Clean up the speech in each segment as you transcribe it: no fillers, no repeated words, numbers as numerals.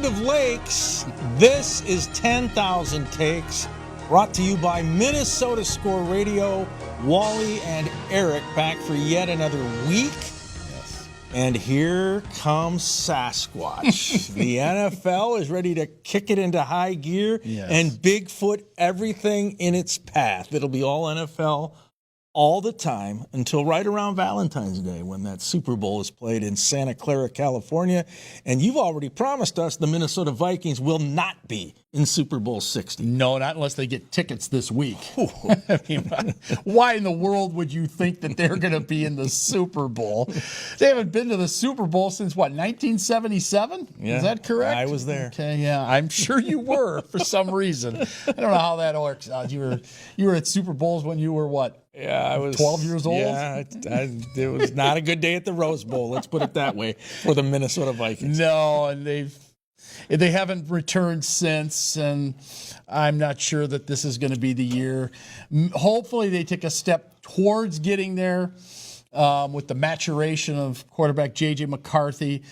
of lakes, this is 10,000 Takes, brought to you by Minnesota Score Radio. Wally and Eric back for yet another week. Yes. And here comes Sasquatch. The NFL is ready to kick it into high gear, and Bigfoot everything in its path. It'll be all NFL all the time until right around Valentine's Day when that Super Bowl is played in Santa Clara, California. And you've already promised us the Minnesota Vikings will not be in Super Bowl 60. No, not unless they get tickets this week. I mean, why in the world would you think that they're going to be in the Super Bowl? They haven't been to the Super Bowl since, what, 1977? Yeah, is that correct? I was there. Okay, yeah, I'm sure you were for some reason. I don't know how that works. You were at Super Bowls when you were, what? Yeah, I was 12 years old. Yeah, it was not a good day at the Rose Bowl. Let's put it that way for the Minnesota Vikings. No, and they haven't returned since, and I'm not sure that this is going to be the year. Hopefully, they take a step towards getting there with the maturation of quarterback J.J. McCarthy,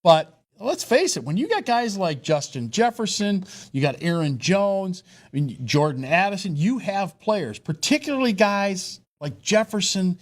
but. Let's face it, when you got guys like Justin Jefferson, you got Aaron Jones, Jordan Addison, you have players, particularly guys like Jefferson,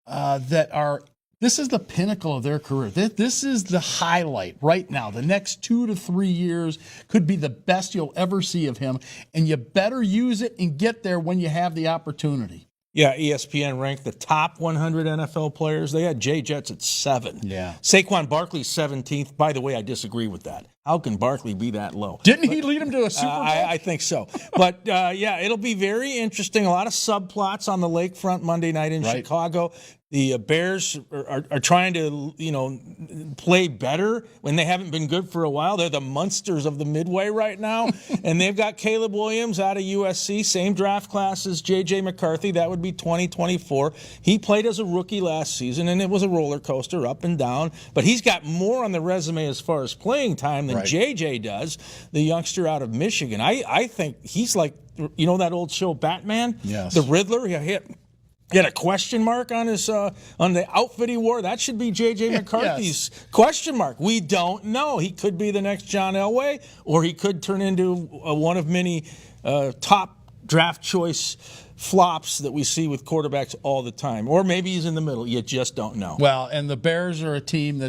this is the pinnacle of their career. This is the highlight right now. The next 2 to 3 years could be the best you'll ever see of him, and you better use it and get there when you have the opportunity. Yeah, ESPN ranked the top 100 NFL players. They had Jay Jets at 7. Yeah. Saquon Barkley 17th. By the way, I disagree with that. How can Barkley be that low? Didn't he lead him to a Super Bowl? I think so. But, yeah, it'll be very interesting. A lot of subplots on the lakefront Monday night in Chicago. The Bears are trying to, play better when they haven't been good for a while. They're the monsters of the Midway right now. And they've got Caleb Williams out of USC, same draft class as J.J. McCarthy. That would be 2024. He played as a rookie last season, and it was a roller coaster up and down. But he's got more on the resume as far as playing time than J.J. does, the youngster out of Michigan. I think he's like, that old show Batman? Yes. The Riddler? He had a question mark on his on the outfit he wore. That should be J.J. McCarthy's question mark. We don't know. He could be the next John Elway, or he could turn into one of many top draft choice flops that we see with quarterbacks all the time. Or maybe he's in the middle. You just don't know. Well, and the Bears are a team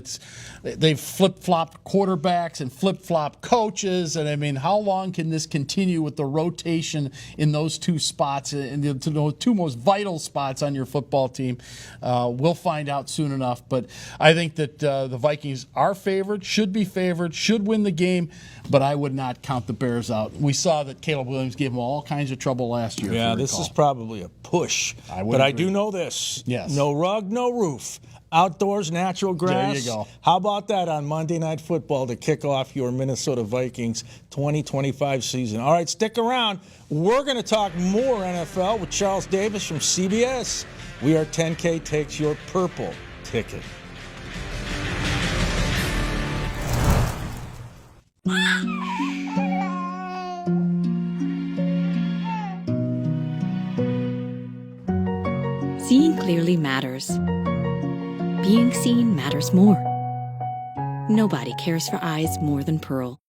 they've flip-flopped quarterbacks and flip-flopped coaches. And, I mean, how long can this continue with the rotation in those two spots, in the two most vital spots on your football team? We'll find out soon enough. But I think that the Vikings are favored, should be favored, should win the game. But I would not count the Bears out. We saw that Caleb Williams gave them all kinds of trouble last year. Yeah, this is probably a push. But I do know this. Yes. No rug, no roof. Outdoors, natural grass. There you go. How about that on Monday Night Football to kick off your Minnesota Vikings 2025 season? All right, stick around. We're going to talk more NFL with Charles Davis from CBS. We are 10K Takes, your purple ticket. Seeing clearly matters. Being seen matters more. Nobody cares for eyes more than Pearl.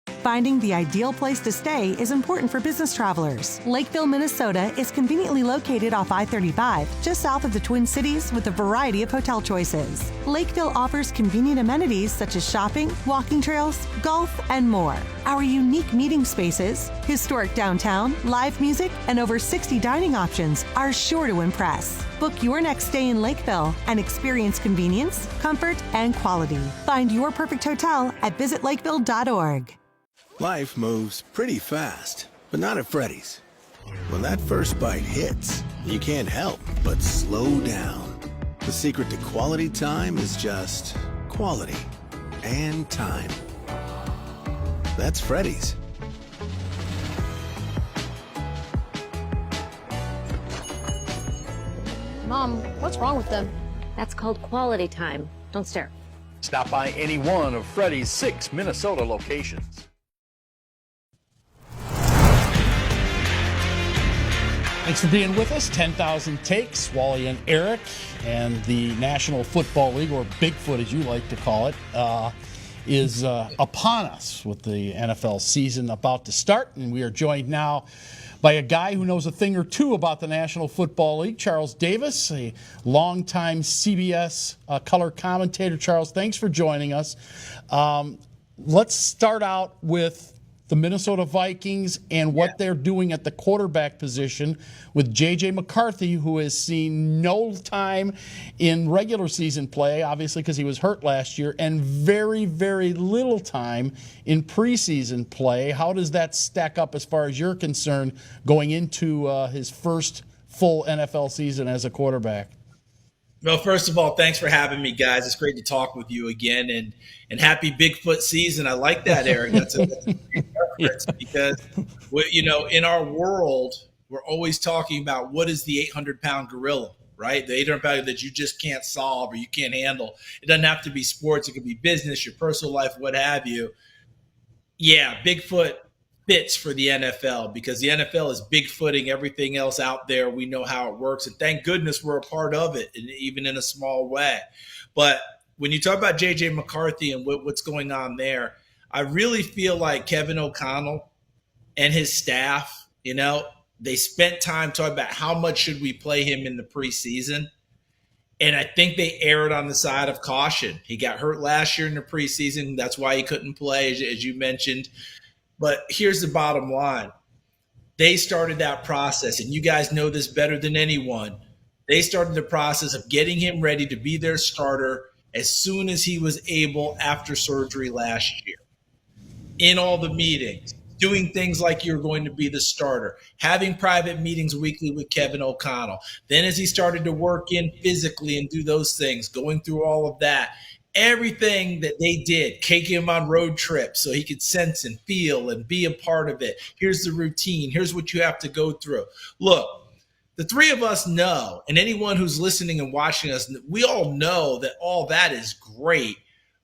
Finding the ideal place to stay is important for business travelers. Lakeville, Minnesota is conveniently located off I-35, just south of the Twin Cities, with a variety of hotel choices. Lakeville offers convenient amenities such as shopping, walking trails, golf, and more. Our unique meeting spaces, historic downtown, live music, and over 60 dining options are sure to impress. Book your next stay in Lakeville and experience convenience, comfort, and quality. Find your perfect hotel at visitlakeville.org. Life moves pretty fast, but not at Freddy's. When that first bite hits, you can't help but slow down. The secret to quality time is just quality and time. That's Freddy's. Mom, what's wrong with them? That's called quality time. Don't stare. Stop by any one of Freddy's 6 Minnesota locations. Thanks for being with us. 10,000 Takes, Wally and Eric, and the National Football League, or Bigfoot as you like to call it, is upon us with the NFL season about to start, and we are joined now by a guy who knows a thing or two about the National Football League, Charles Davis, a longtime CBS color commentator. Charles, thanks for joining us. Let's start out with the Minnesota Vikings and what they're doing at the quarterback position with J.J. McCarthy, who has seen no time in regular season play, obviously because he was hurt last year, and very, very little time in preseason play. How does that stack up as far as you're concerned going into his first full NFL season as a quarterback? Well, first of all, thanks for having me, guys. It's great to talk with you again, and happy Bigfoot season. I like that, Eric. That's a great reference because, in our world, we're always talking about what is the 800-pound gorilla, right? The 800-pound that you just can't solve or you can't handle. It doesn't have to be sports. It could be business, your personal life, what have you. Yeah, Bigfoot fits for the NFL because the NFL is Bigfooting everything else out there. We know how it works, and thank goodness we're a part of it, and even in a small way. But when you talk about J.J. McCarthy and what's going on there, I really feel like Kevin O'Connell and his staff, they spent time talking about how much should we play him in the preseason. And I think they erred on the side of caution. He got hurt last year in the preseason. That's why he couldn't play, as you mentioned. But here's the bottom line. They started that process, and you guys know this better than anyone. They started the process of getting him ready to be their starter as soon as he was able after surgery last year. In all the meetings, doing things like you're going to be the starter, having private meetings weekly with Kevin O'Connell. Then as he started to work in physically and do those things, going through all of that, everything that they did, taking him on road trips so he could sense and feel and be a part of it. Here's the routine. Here's what you have to go through. Look, the three of us know, and anyone who's listening and watching us, we all know that all that is great,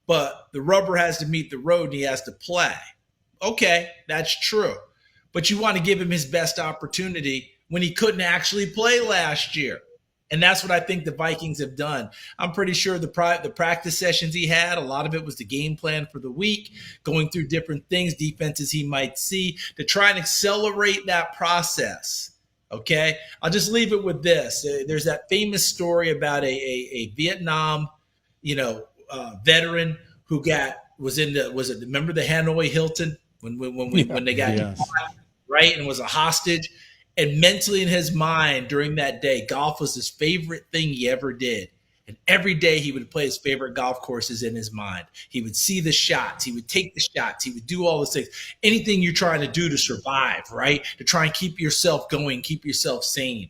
but the rubber has to meet the road and he has to play. Okay, that's true. But you want to give him his best opportunity when he couldn't actually play last year. And that's what I think the Vikings have done. I'm pretty sure the practice sessions he had, a lot of it was the game plan for the week, going through different things, defenses he might see, to try and accelerate that process. Okay? I'll just leave it with this. There's that famous story about a Vietnam, veteran who remember the Hanoi Hilton when they got caught, right, and was a hostage. And mentally in his mind during that day, golf was his favorite thing he ever did. And every day he would play his favorite golf courses in his mind. He would see the shots. He would take the shots. He would do all those things. Anything you're trying to do to survive, right? To try and keep yourself going, keep yourself sane.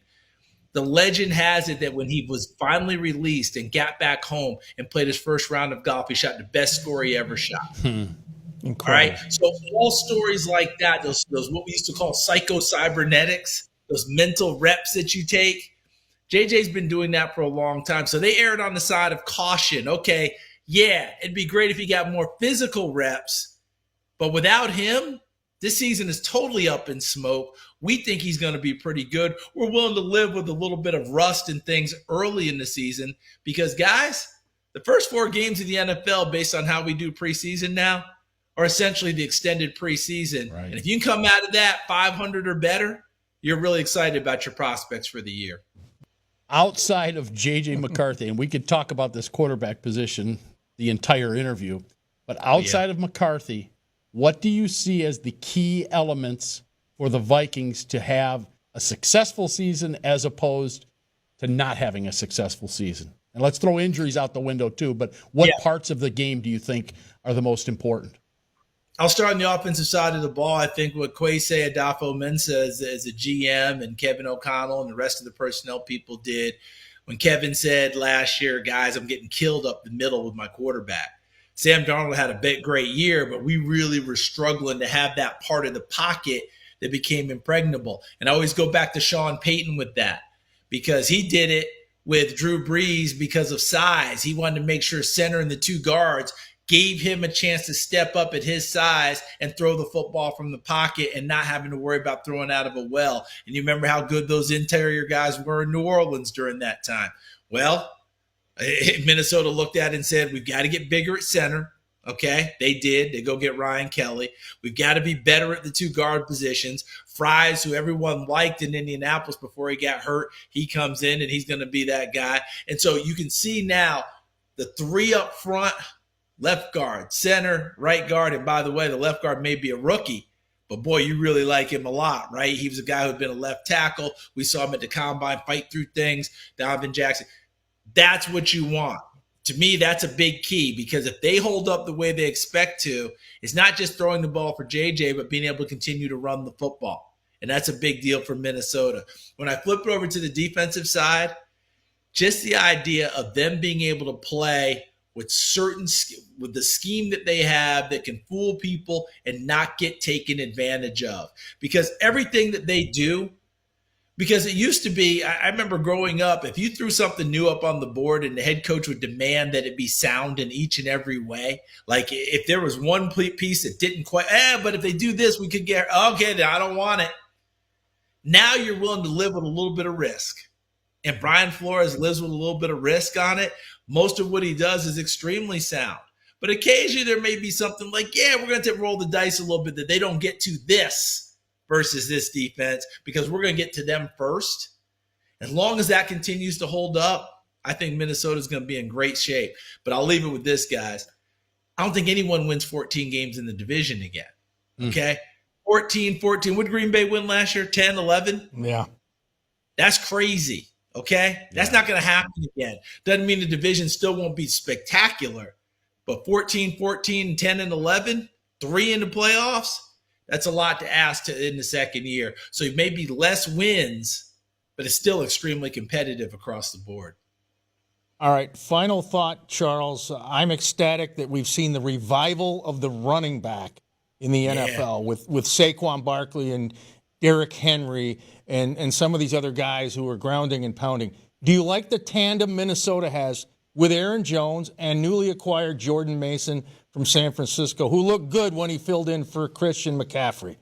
The legend has it that when he was finally released and got back home and played his first round of golf, he shot the best score he ever shot. All right. So all stories like that, those what we used to call psycho-cybernetics, those mental reps that you take, JJ's been doing that for a long time. So they erred on the side of caution. Okay, yeah, it'd be great if he got more physical reps, but without him, this season is totally up in smoke. We think he's going to be pretty good. We're willing to live with a little bit of rust and things early in the season because, guys, the first 4 games of the NFL, based on how we do preseason now, are essentially the extended preseason. Right. And if you can come out of that 500 or better, you're really excited about your prospects for the year. Outside of J.J. McCarthy, and we could talk about this quarterback position the entire interview, but outside of McCarthy, what do you see as the key elements for the Vikings to have a successful season as opposed to not having a successful season? And let's throw injuries out the window too, but what parts of the game do you think are the most important? I'll start on the offensive side of the ball. I think what Kwesi Adofo-Mensah as a GM and Kevin O'Connell and the rest of the personnel people did when Kevin said last year, guys, I'm getting killed up the middle with my quarterback. Sam Darnold had a great year, but we really were struggling to have that part of the pocket that became impregnable. And I always go back to Sean Payton with that because he did it with Drew Brees because of size. He wanted to make sure center and the 2 guards gave him a chance to step up at his size and throw the football from the pocket and not having to worry about throwing out of a well. And you remember how good those interior guys were in New Orleans during that time. Well, Minnesota looked at it and said, we've got to get bigger at center. Okay, they did. They go get Ryan Kelly. We've got to be better at the 2 guard positions. Fries, who everyone liked in Indianapolis before he got hurt, he comes in and he's going to be that guy. And so you can see now the 3 up front, left guard, center, right guard. And by the way, the left guard may be a rookie, but boy, you really like him a lot, right? He was a guy who'd been a left tackle. We saw him at the combine fight through things. Donovan Jackson. That's what you want. To me, that's a big key, because if they hold up the way they expect to, it's not just throwing the ball for JJ, but being able to continue to run the football. And that's a big deal for Minnesota. When I flip it over to the defensive side, just the idea of them being able to play with the scheme that they have that can fool people and not get taken advantage of. Because everything that they do, because it used to be, I remember growing up, if you threw something new up on the board and the head coach would demand that it be sound in each and every way, like if there was one piece that didn't quite, but if they do this, we could get, okay, I don't want it. Now you're willing to live with a little bit of risk. And Brian Flores lives with a little bit of risk on it. Most of what he does is extremely sound. But occasionally there may be something like, we're going to roll the dice a little bit that they don't get to this versus this defense, because we're going to get to them first. As long as that continues to hold up, I think Minnesota's going to be in great shape. But I'll leave it with this, guys. I don't think anyone wins 14 games in the division again. Okay? 14. What did Green Bay win last year? 10, 11? Yeah. That's crazy. Okay? That's not going to happen again. Doesn't mean the division still won't be spectacular. But 14, 10, and 11, 3 in the playoffs, that's a lot to ask in the second year. So maybe less wins, but it's still extremely competitive across the board. All right, final thought, Charles. I'm ecstatic that we've seen the revival of the running back in the NFL with Saquon Barkley and Derrick Henry and some of these other guys who are grounding and pounding. Do you like the tandem Minnesota has with Aaron Jones and newly acquired Jordan Mason from San Francisco, who looked good when he filled in for Christian McCaffrey?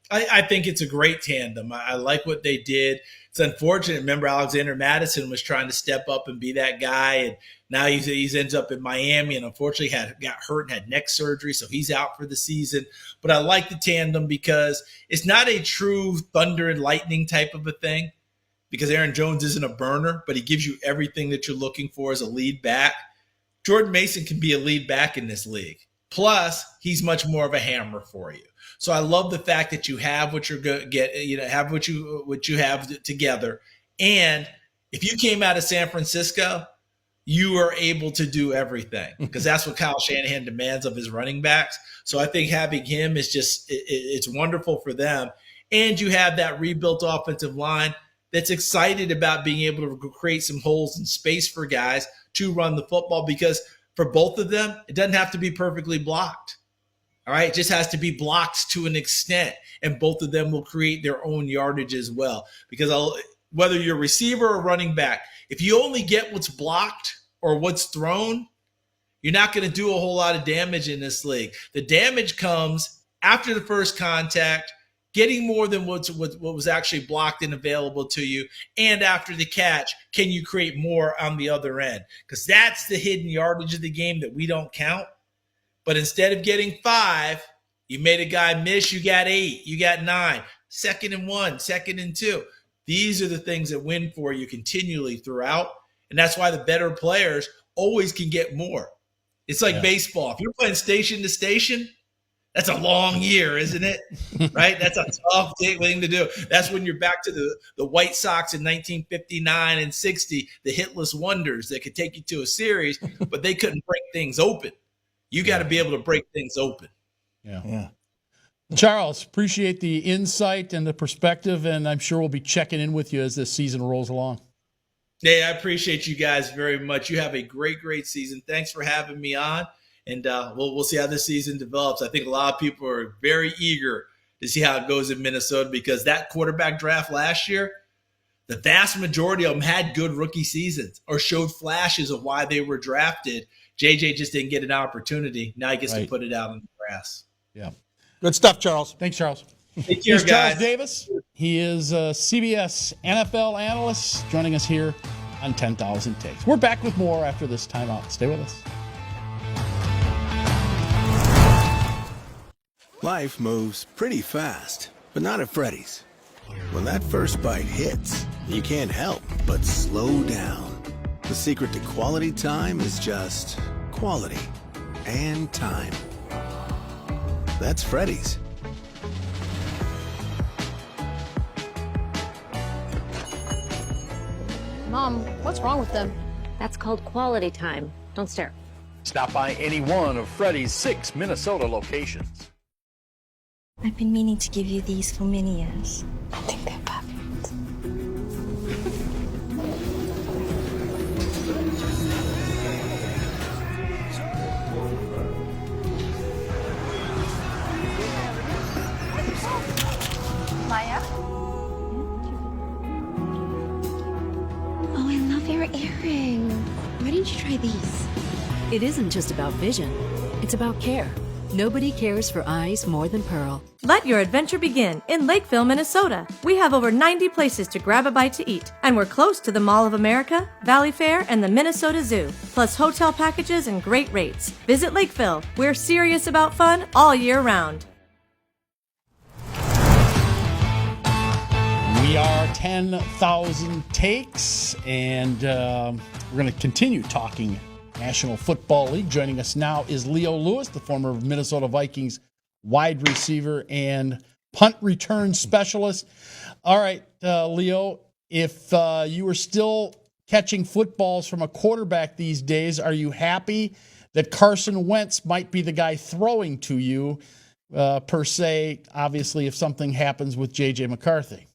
I think it's a great tandem. I like what they did. It's unfortunate. Remember, Alexander Mattison was trying to step up and be that guy, and now he ends up in Miami, and unfortunately got hurt and had neck surgery, so he's out for the season. But I like the tandem because it's not a true thunder and lightning type of a thing, because Aaron Jones isn't a burner, but he gives you everything that you're looking for as a lead back. Jordan Mason can be a lead back in this league. Plus, he's much more of a hammer for you. So I love the fact that you have what you're going to get, have what you have together. And if you came out of San Francisco, you are able to do everything, because that's what Kyle Shanahan demands of his running backs. So I think having him is it's wonderful for them. And you have that rebuilt offensive line that's excited about being able to create some holes in space for guys to run the football, because for both of them, it doesn't have to be perfectly blocked. All right, it just has to be blocked to an extent, and both of them will create their own yardage as well. Because whether you're a receiver or running back, if you only get what's blocked or what's thrown, you're not going to do a whole lot of damage in this league. The damage comes after the first contact, getting more than what was actually blocked and available to you, and after the catch, can you create more on the other end? Because that's the hidden yardage of the game that we don't count. But instead of getting 5, you made a guy miss, you got 8, you got 9, 2nd and 1, 2nd and 2. These are the things that win for you continually throughout. And that's why the better players always can get more. It's like baseball. If you're playing station to station, that's a long year, isn't it? Right? That's a tough thing to do. That's when you're back to the White Sox in 1959 and 60, the hitless wonders that could take you to a series, but they couldn't break things open. You got to be able to break things open. Yeah. Charles, appreciate the insight and the perspective, and I'm sure we'll be checking in with you as this season rolls along. Hey, I appreciate you guys very much. You have a great, great season. Thanks for having me on, and we'll see how this season develops. I think a lot of people are very eager to see how it goes in Minnesota, because that quarterback draft last year, the vast majority of them had good rookie seasons or showed flashes of why they were drafted. JJ just didn't get an opportunity. Now he gets to put it out on the grass. Yeah. Good stuff, Charles. Thanks, Charles. Take care, Here's guys. Charles Davis. He is a CBS NFL analyst joining us here on 10,000 Takes. We're back with more after this timeout. Stay with us. Life moves pretty fast, but not at Freddy's. When that first bite hits, you can't help but slow down. The secret to quality time is just quality and time. That's Freddy's. Mom, what's wrong with them? That's called quality time. Don't stare. Stop by any one of Freddy's 6 Minnesota locations. I've been meaning to give you these for many years. I think they're perfect. Maya? Oh, I love your earring. Why didn't you try these? It isn't just about vision. It's about care. Nobody cares for eyes more than Pearl. Let your adventure begin in Lakeville, Minnesota. We have over 90 places to grab a bite to eat, and we're close to the Mall of America, Valley Fair, and the Minnesota Zoo, plus hotel packages and great rates. Visit Lakeville. We're serious about fun all year round. We are 10,000 takes, and we're going to continue talking National Football League. Joining us now is Leo Lewis, the former Minnesota Vikings wide receiver and punt return specialist. All right, Leo, if you were still catching footballs from a quarterback these days, are you happy that Carson Wentz might be the guy throwing to you, per se, obviously, if something happens with J.J. McCarthy?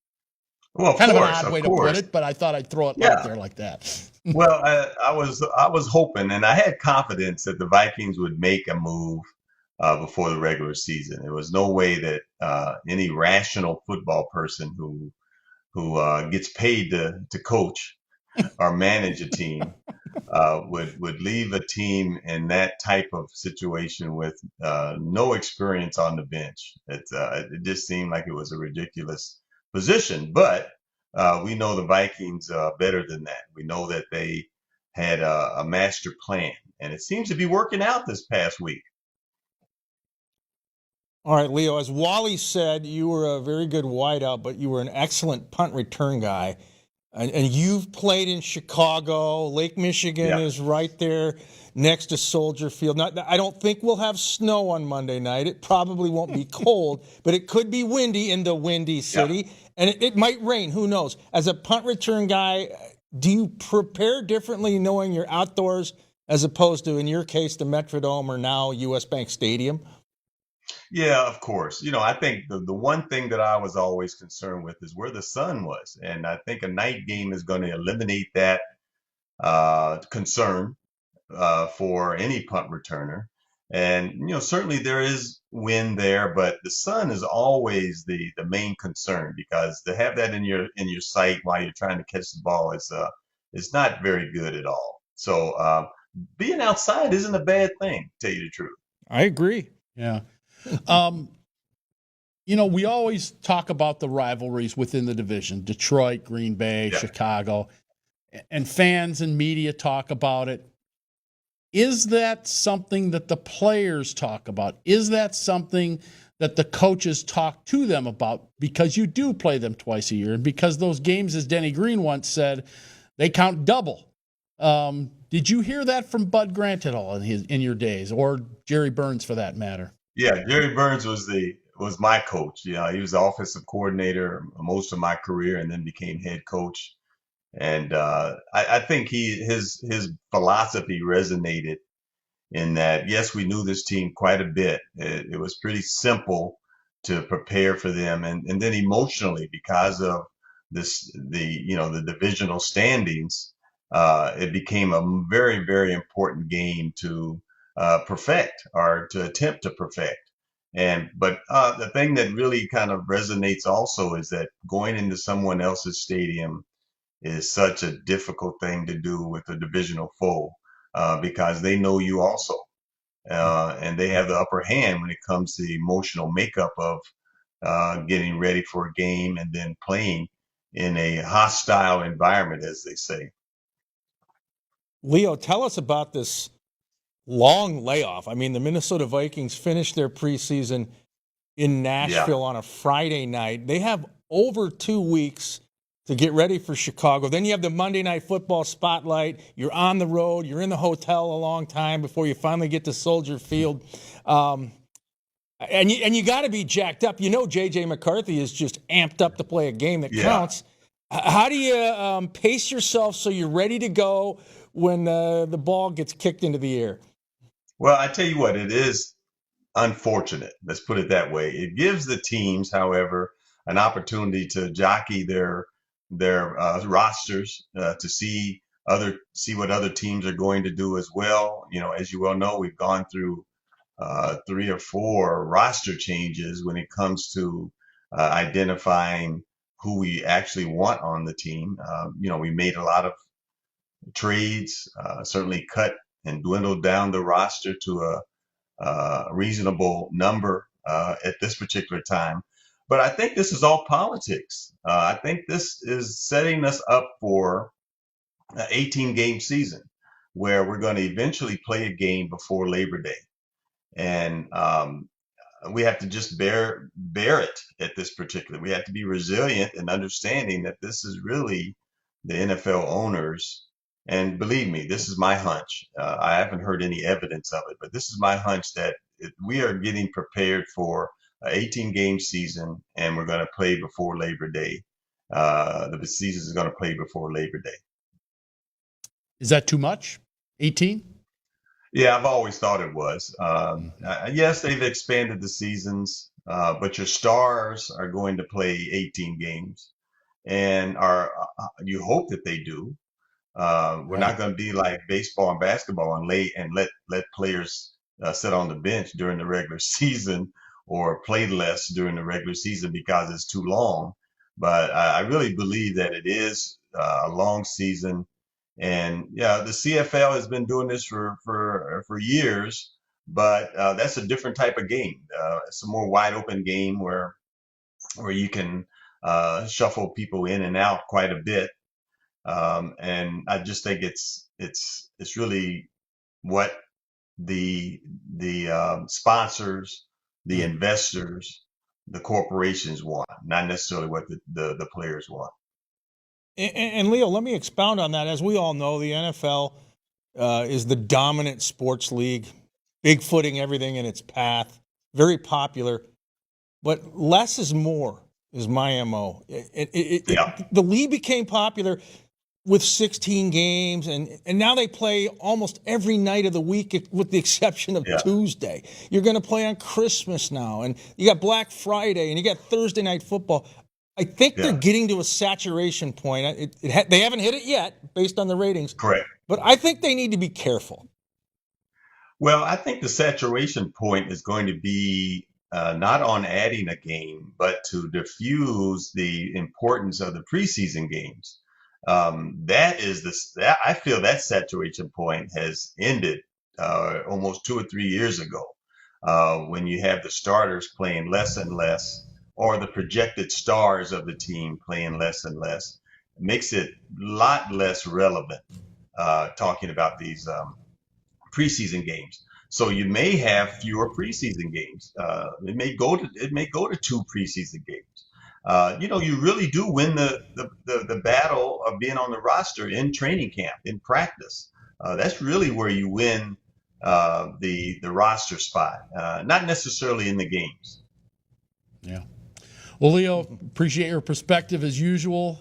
Well, kind of an odd way to put it, but I thought I'd throw it out there like that. Well, I was hoping, and I had confidence that the Vikings would make a move before the regular season. There was no way that any rational football person who gets paid to coach or manage a team would leave a team in that type of situation with no experience on the bench. It just seemed like it was a ridiculous position, but we know the Vikings better than that. We know that they had a master plan, and it seems to be working out this past week. All right, Leo, as Wally said, you were a very good wideout, but you were an excellent punt return guy. And you've played in Chicago. Lake Michigan is right there next to Soldier Field. Now, I don't think we'll have snow on Monday night. It probably won't be cold, but it could be windy in the Windy City. Yeah. And it might rain. Who knows? As a punt return guy, do you prepare differently knowing you're outdoors as opposed to, in your case, the Metrodome or now U.S. Bank Stadium? Yeah, of course. I think the one thing that I was always concerned with is where the sun was. And I think a night game is going to eliminate that concern for any punt returner. And, certainly there is wind there, but the sun is always the main concern, because to have that in your sight while you're trying to catch the ball is not very good at all. So being outside isn't a bad thing, to tell you the truth. I agree. Yeah. We always talk about the rivalries within the division, Detroit, Green Bay, Chicago, and fans and media talk about it. Is that something that the players talk about? Is that something that the coaches talk to them about? Because you do play them twice a year, and because those games, as Denny Green once said, they count double. Did you hear that from Bud Grant at all in your days, or Jerry Burns for that matter? Yeah, Jerry Burns was my coach. He was the offensive coordinator most of my career, and then became head coach. And I think his philosophy resonated in that, yes, we knew this team quite a bit. It was pretty simple to prepare for them, and then emotionally, because of the divisional standings, it became a very, very important game to perfect, or to attempt to perfect. But the thing that really kind of resonates also is that going into someone else's stadium is such a difficult thing to do with a divisional foe, because they know you also, and they have the upper hand when it comes to the emotional makeup of getting ready for a game and then playing in a hostile environment, as they say. Leo, tell us about this long layoff. I mean, the Minnesota Vikings finished their preseason in Nashville on a Friday night. They have over 2 weeks to get ready for Chicago. Then you have the Monday Night Football spotlight. You're on the road. You're in the hotel a long time before you finally get to Soldier Field. And you got to be jacked up. You know J.J. McCarthy is just amped up to play a game that counts. How do you pace yourself so you're ready to go when the ball gets kicked into the air? Well, I tell you what, it is unfortunate. Let's put it that way. It gives the teams, however, an opportunity to jockey their rosters to see what other teams are going to do as well. You know, as you well know, we've gone through 3 or 4 roster changes when it comes to identifying who we actually want on the team. You know, we made a lot of trades, certainly cut and dwindled down the roster to a reasonable number at this particular time. But I think this is all politics. I think this is setting us up for an 18-game season where we're going to eventually play a game before Labor Day. And we have to just bear it at this particular. We have to be resilient and understanding that this is really the NFL owners. And believe me, this is my hunch. I haven't heard any evidence of it, but this is my hunch that we are getting prepared for an 18-game season, and we're going to play before Labor Day. The season is going to play before Labor Day. Is that too much? 18? Yeah, I've always thought it was. Yes, they've expanded the seasons, but your stars are going to play 18 games, and you hope that they do. We're not going to be like baseball and basketball and let players sit on the bench during the regular season or play less during the regular season because it's too long. But I really believe that it is a long season. And yeah, the CFL has been doing this for years, but that's a different type of game. It's a more wide open game where you can shuffle people in and out quite a bit. And I just think it's really what the sponsors, the investors, the corporations want, not necessarily what the players want. And Leo, let me expound on that. As we all know, the NFL is the dominant sports league, bigfooting everything in its path, very popular. But less is more is my MO. The league became popular with 16 games, and now they play almost every night of the week with the exception of Tuesday. You're going to play on Christmas now, and you got Black Friday, and you got Thursday Night Football. I think they're getting to a saturation point. They haven't hit it yet based on the ratings. Correct. But I think they need to be careful. Well, I think the saturation point is going to be not on adding a game, but to diffuse the importance of the preseason games. I feel that saturation point has ended almost 2 or 3 years ago when you have the starters playing less and less, or the projected stars of the team playing less and less. It makes it a lot less relevant talking about these preseason games. So you may have fewer preseason games. It may go to 2 preseason games. You really do win the battle of being on the roster in training camp, in practice. That's really where you win the roster spot, not necessarily in the games. Yeah. Well, Leo, appreciate your perspective as usual.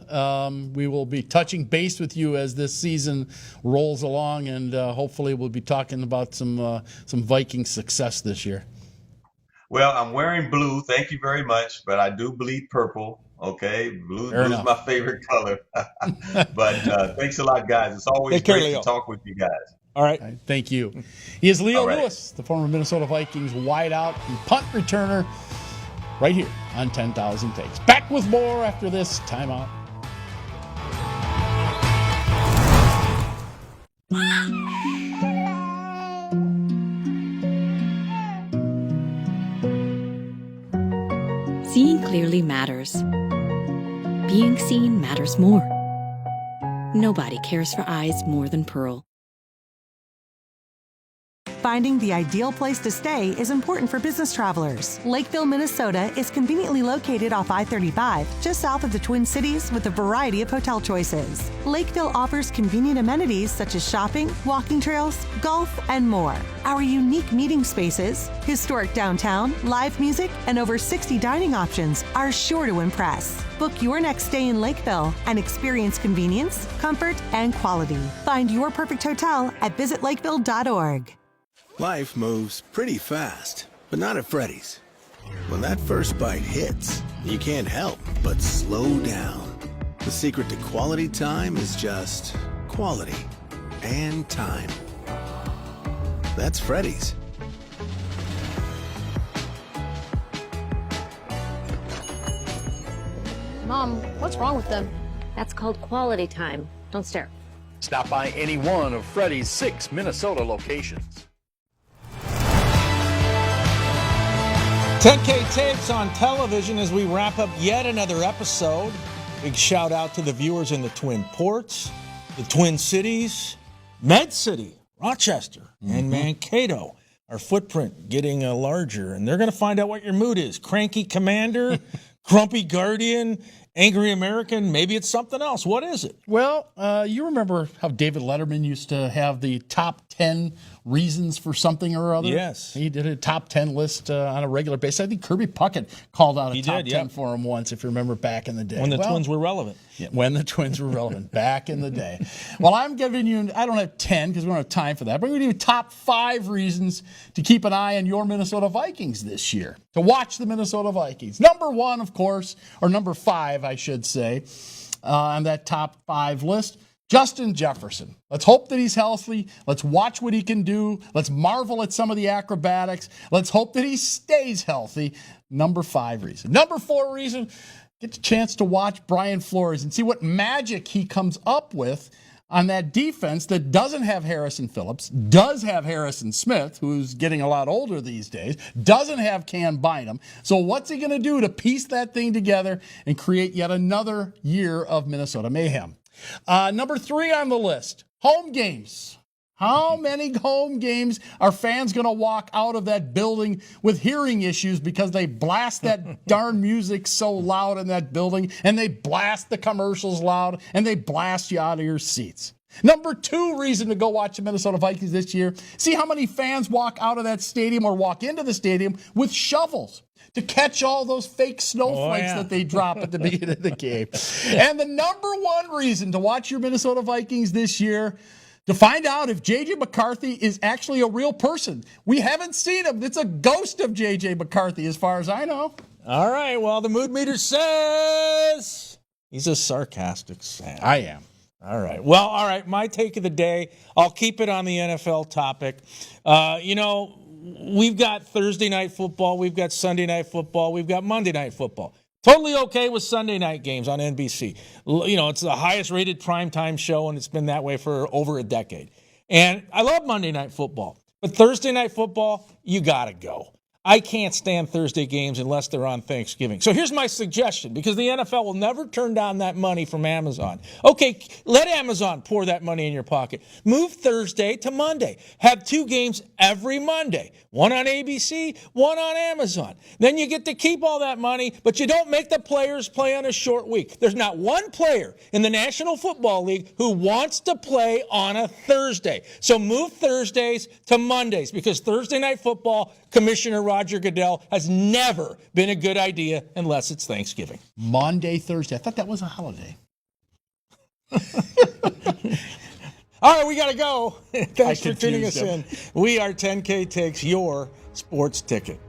We will be touching base with you as this season rolls along, and hopefully we'll be talking about some Viking success this year. Well, I'm wearing blue. Thank you very much, but I do bleed purple. Okay, blue is my favorite color. But thanks a lot, guys. It's always great to talk with you guys. All right. Thank you. He is Leo Lewis, the former Minnesota Vikings wideout and punt returner, right here on 10,000 Takes. Back with more after this timeout. Seeing clearly matters. Being seen matters more. Nobody cares for eyes more than Pearl. Finding the ideal place to stay is important for business travelers. Lakeville, Minnesota is conveniently located off I-35, just south of the Twin Cities with a variety of hotel choices. Lakeville offers convenient amenities such as shopping, walking trails, golf, and more. Our unique meeting spaces, historic downtown, live music, and over 60 dining options are sure to impress. Book your next stay in Lakeville and experience convenience, comfort, and quality. Find your perfect hotel at visitlakeville.org. Life moves pretty fast, but not at Freddy's. When that first bite hits, you can't help but slow down. The secret to quality time is just quality and time. That's Freddy's. Mom, what's wrong with them? That's called quality time. Don't stare. Stop by any one of Freddy's 6 Minnesota locations. 10K Takes on television as we wrap up yet another episode. Big shout out to the viewers in the Twin Ports, the Twin Cities, Med City, Rochester, and Mankato. Our footprint getting larger, and they're going to find out what your mood is. Cranky Commander, Grumpy Guardian, Angry American, maybe it's something else. What is it? Well, you remember how David Letterman used to have the top 10 reasons for something or other? Yes. He did a top 10 list on a regular basis. I think Kirby Puckett called out a top 10 for him once, if you remember back in the day. When the Twins were relevant. Yeah, when the Twins were relevant, back in the day. Well, I'm giving you, I don't have 10 because we don't have time for that, but I'm going to give you top 5 reasons to keep an eye on your Minnesota Vikings this year, to watch the Minnesota Vikings. Number 1, of course, or number 5, I should say, on that top 5 list, Justin Jefferson. Let's hope that he's healthy. Let's watch what he can do. Let's marvel at some of the acrobatics. Let's hope that he stays healthy. Number 5 reason. Number 4 reason, get the chance to watch Brian Flores and see what magic he comes up with on that defense that doesn't have Harrison Phillips, does have Harrison Smith, who's getting a lot older these days, doesn't have Cam Bynum. So what's he going to do to piece that thing together and create yet another year of Minnesota mayhem? Number 3 on the list, home games. How many home games are fans going to walk out of that building with hearing issues because they blast that darn music so loud in that building, and they blast the commercials loud, and they blast you out of your seats? Number 2 reason to go watch the Minnesota Vikings this year, see how many fans walk out of that stadium or walk into the stadium with shovels to catch all those fake snowflakes that they drop at the beginning of the game. And the number 1 reason to watch your Minnesota Vikings this year, to find out if J.J. McCarthy is actually a real person. We haven't seen him. It's a ghost of J.J. McCarthy as far as I know. All right, well, the mood meter says he's a sarcastic Sam. I am. All right. Well, all right, my take of the day, I'll keep it on the NFL topic. We've got Thursday night football, we've got Sunday night football, we've got Monday night football. Totally okay with Sunday night games on NBC. It's the highest rated primetime show, and it's been that way for over a decade. And I love Monday night football. But Thursday night football, you got to go. I can't stand Thursday games unless they're on Thanksgiving. So here's my suggestion, because the NFL will never turn down that money from Amazon. Okay, let Amazon pour that money in your pocket. Move Thursday to Monday. Have 2 games every Monday. One on ABC, one on Amazon. Then you get to keep all that money, but you don't make the players play on a short week. There's not one player in the National Football League who wants to play on a Thursday. So move Thursdays to Mondays, because Thursday night football, Commissioner Roger Goodell, has never been a good idea unless it's Thanksgiving. Monday, Thursday. I thought that was a holiday. All right, we got to go. Thanks for tuning us in. We are 10K Takes, your sports ticket.